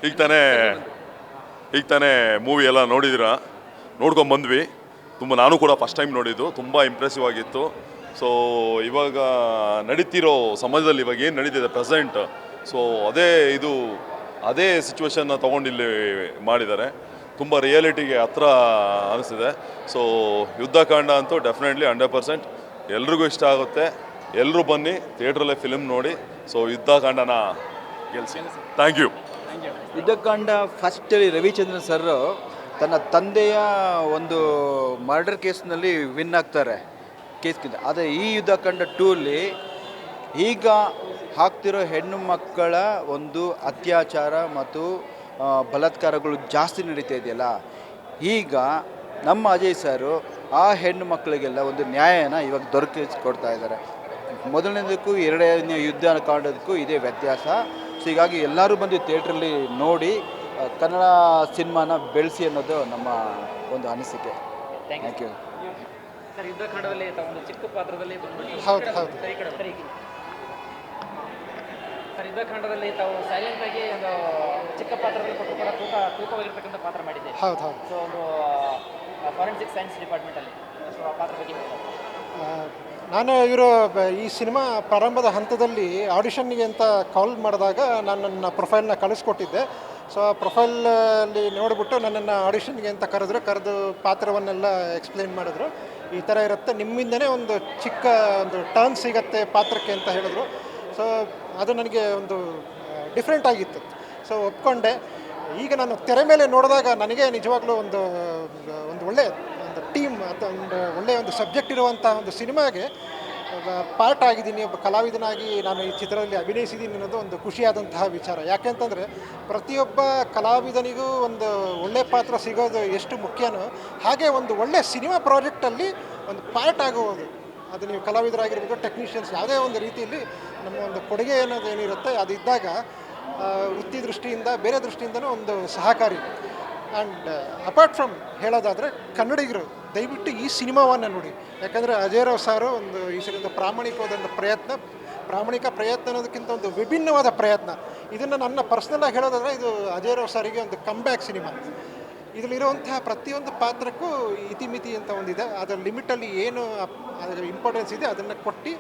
ಈಗ ತಾನೇ ಮೂವಿ ಎಲ್ಲ ನೋಡಿದ್ದೀರಾ, ನೋಡ್ಕೊಂಬಂದ್ವಿ. ನಾನು ಕೂಡ ಫಸ್ಟ್ ಟೈಮ್ ನೋಡಿದ್ದು, ತುಂಬ ಇಂಪ್ರೆಸಿವ್ ಆಗಿತ್ತು. ಸೊ ಇವಾಗ ನಡೀತಿರೋ ಸಮಾಜದಲ್ಲಿ ಇವಾಗ ಏನು ನಡೀತಿದೆ ಪ್ರೆಸೆಂಟ್, ಸೊ ಅದೇ ಸಿಚುವೇಶನ್ನ ತೊಗೊಂಡಿಲ್ಲಿ ಮಾಡಿದ್ದಾರೆ. ತುಂಬ ರಿಯಾಲಿಟಿಗೆ ಹತ್ರ ಅನಿಸ್ತಿದೆ. ಸೊ ಯುದ್ಧಕಾಂಡ ಅಂತೂ ಡೆಫಿನೆಟ್ಲಿ 100% ಎಲ್ರಿಗೂ ಇಷ್ಟ ಆಗುತ್ತೆ. ಎಲ್ಲರೂ ಬನ್ನಿ ಥಿಯೇಟ್ರಲ್ಲೇ ಫಿಲ್ಮ್ ನೋಡಿ. ಸೊ ಯುದ್ಧಕಾಂಡನ ಗೆಲ್ಸಿ. Thank you. ಯುದ್ಧಕಾಂಡ ಫಸ್ಟಲ್ಲಿ ರವಿಚಂದ್ರನ್ ಸರ್ ತನ್ನ ತಂದೆಯ ಒಂದು ಮರ್ಡರ್ ಕೇಸ್ನಲ್ಲಿ ವಿನ್ ಆಗ್ತಾರೆ ಕೇಸ್ಗಿಂತ. ಆದರೆ ಈ ಯುದ್ಧಕಾಂಡ 2ಅಲ್ಲಿ ಈಗ ಆಗ್ತಿರೋ ಹೆಣ್ಣು ಮಕ್ಕಳ ಒಂದು ಅತ್ಯಾಚಾರ ಮತ್ತು ಬಲಾತ್ಕಾರಗಳು ಜಾಸ್ತಿ ನಡೀತಾ ಇದೆಯಲ್ಲ, ಈಗ ನಮ್ಮ ಅಜಯ್ ಸರು ಆ ಹೆಣ್ಣು ಮಕ್ಕಳಿಗೆಲ್ಲ ಒಂದು ನ್ಯಾಯನ ಇವಾಗ ದೊರಕಿಸ್ಕೊಡ್ತಾ ಇದ್ದಾರೆ. ಮೊದಲನೇದಕ್ಕೂ ಎರಡನೇ ಯುದ್ಧಕಾಂಡದಕ್ಕೂ ಇದೇ ವ್ಯತ್ಯಾಸ. ಸೊ ಹೀಗಾಗಿ ಎಲ್ಲರೂ ಬಂದು ಥಿಯೇಟ್ರಲ್ಲಿ ನೋಡಿ ಕನ್ನಡ ಸಿನಿಮಾನ ಬೆಳೆಸಿ ಅನ್ನೋದು ನಮ್ಮ ಒಂದು ಅನಿಸಿಕೆ. Thank you sir. ಯುದ್ಧಕಾಂಡದಲ್ಲಿ ಒಂದು ಚಿಕ್ಕ ಪಾತ್ರದಲ್ಲಿ ಹೌದು ಸರ್, ಯುದ್ಧಕಾಂಡದಲ್ಲಿ ತಾವು ಸೈಲೆಂಟ್ ಆಗಿ ಒಂದು ಚಿಕ್ಕ ಪಾತ್ರದಲ್ಲಿ ಕೊಟ್ಟು ಕೂಡ ತೂಕವಾಗಿರ್ತಕ್ಕಂಥ ಪಾತ್ರ ಮಾಡಿದೆ. ಹೌದು. ಸೊ ಒಂದು ಫಾರೆನ್ಸಿಕ್ ಸೈನ್ಸ್ ಡಿಪಾರ್ಟ್ಮೆಂಟಲ್ಲಿ ಸೊ ಆ ಪಾತ್ರ ಬಗ್ಗೆ ನಾನು ಈ ಸಿನಿಮಾ ಪ್ರಾರಂಭದ ಹಂತದಲ್ಲಿ ಆಡಿಷನ್ನಿಗೆ ಅಂತ ಕಾಲ್ ಮಾಡಿದಾಗ ನಾನು ನನ್ನ ಪ್ರೊಫೈಲ್ನ ಕಳಿಸ್ಕೊಟ್ಟಿದ್ದೆ. ಸೊ ಆ ಪ್ರೊಫೈಲಲ್ಲಿ ನೋಡಿಬಿಟ್ಟು ನನ್ನನ್ನು ಆಡಿಷನ್ಗೆ ಅಂತ ಕರೆದು ಪಾತ್ರವನ್ನೆಲ್ಲ ಎಕ್ಸ್ಪ್ಲೇನ್ ಮಾಡಿದ್ರು. ಈ ಥರ ಇರುತ್ತೆ, ನಿಮ್ಮಿಂದನೇ ಒಂದು ಚಿಕ್ಕ ಒಂದು ಟರ್ನ್ ಸಿಗತ್ತೆ ಪಾತ್ರಕ್ಕೆ ಅಂತ ಹೇಳಿದ್ರು. ಸೊ ಅದು ನನಗೆ ಒಂದು ಡಿಫ್ರೆಂಟ್ ಆಗಿತ್ತು. ಸೊ ಒಪ್ಕೊಂಡೆ. ಈಗ ನಾನು ತೆರೆ ಮೇಲೆ ನೋಡಿದಾಗ ನನಗೆ ನಿಜವಾಗ್ಲೂ ಒಂದು ಒಳ್ಳೆಯ ಒಂದು ಟೀಮ್ ಅಥವಾ ಒಂದು ಒಳ್ಳೆಯ ಒಂದು ಸಬ್ಜೆಕ್ಟ್ ಇರುವಂಥ ಒಂದು ಸಿನಿಮಾಗೆ ಪಾರ್ಟ್ ಆಗಿದ್ದೀನಿ. ಒಬ್ಬ ಕಲಾವಿದನಾಗಿ ನಾನು ಈ ಚಿತ್ರದಲ್ಲಿ ಅಭಿನಯಿಸಿದ್ದೀನಿ ಅನ್ನೋದು ಒಂದು ಖುಷಿಯಾದಂತಹ ವಿಚಾರ. ಯಾಕೆಂತಂದರೆ ಪ್ರತಿಯೊಬ್ಬ ಕಲಾವಿದನಿಗೂ ಒಂದು ಒಳ್ಳೆಯ ಪಾತ್ರ ಸಿಗೋದು ಎಷ್ಟು ಮುಖ್ಯನೋ ಹಾಗೆ ಒಂದು ಒಳ್ಳೆಯ ಸಿನಿಮಾ ಪ್ರಾಜೆಕ್ಟಲ್ಲಿ ಒಂದು ಪಾರ್ಟ್ ಆಗುವುದು, ಅದು ನೀವು ಕಲಾವಿದರಾಗಿರ್ಬೋದು, ಟೆಕ್ನಿಷಿಯನ್ಸ್, ಯಾವುದೇ ಒಂದು ರೀತಿಯಲ್ಲಿ ನಮ್ಮ ಒಂದು ಕೊಡುಗೆ ಅನ್ನೋದು ಏನಿರುತ್ತೆ ಅದು ಇದ್ದಾಗ ವೃತ್ತಿ ದೃಷ್ಟಿಯಿಂದ ಬೇರೆ ದೃಷ್ಟಿಯಿಂದನೂ ಒಂದು ಸಹಕಾರಿ. ಆ್ಯಂಡ್ ಅಪಾರ್ಟ್ ಫ್ರಮ್ ಹೇಳೋದಾದರೆ ಕನ್ನಡಿಗರು ದಯವಿಟ್ಟು ಈ ಸಿನಿಮಾವನ್ನು ನೋಡಿ. ಯಾಕಂದರೆ ಅಜಯ್ ರಾವ್ ಸಾರು ಈ ಸಲ ಪ್ರಾಮಾಣಿಕವಾದ ಪ್ರಾಮಾಣಿಕ ಪ್ರಯತ್ನ ಅನ್ನೋದಕ್ಕಿಂತ ಒಂದು ವಿಭಿನ್ನವಾದ ಪ್ರಯತ್ನ. ಇದನ್ನು ನನ್ನ ಪರ್ಸ್ನಲಾಗಿ ಹೇಳೋದಾದರೆ ಇದು ಅಜಯ್ ರಾವ್ ಸಾರಿಗೆ ಒಂದು ಕಮ್ಬ್ಯಾಕ್ ಸಿನಿಮಾ. ಇದರಲ್ಲಿರುವಂತಹ ಪ್ರತಿಯೊಂದು ಪಾತ್ರಕ್ಕೂ ಇತಿಮಿತಿ ಅಂತ ಒಂದಿದೆ. ಅದರ ಲಿಮಿಟಲ್ಲಿ ಏನು ಅದರ ಇಂಪಾರ್ಟೆನ್ಸ್ ಇದೆ ಅದನ್ನು ಕೊಟ್ಟು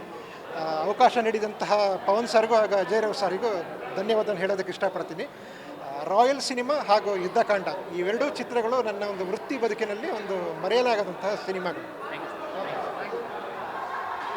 ಅವಕಾಶ ನೀಡಿದಂತಹ ಪವನ್ ಸರ್ಗೂ ಹಾಗೂ ಅಜಯ್ ರಾವ್ ಸಾರಿಗೂ ಧನ್ಯವಾದ ಹೇಳೋದಕ್ಕೆ ಇಷ್ಟಪಡ್ತೀನಿ. ರಾಯಲ್ ಸಿನಿಮಾ ಹಾಗೂ ಯುದ್ಧಕಾಂಡ ಇವೆರಡೂ ಚಿತ್ರಗಳು ನನ್ನ ಒಂದು ವೃತ್ತಿ ಬದುಕಿನಲ್ಲಿ ಒಂದು ಮರೆಯಲಾಗದಂತಹ ಸಿನಿಮಾಗಳು.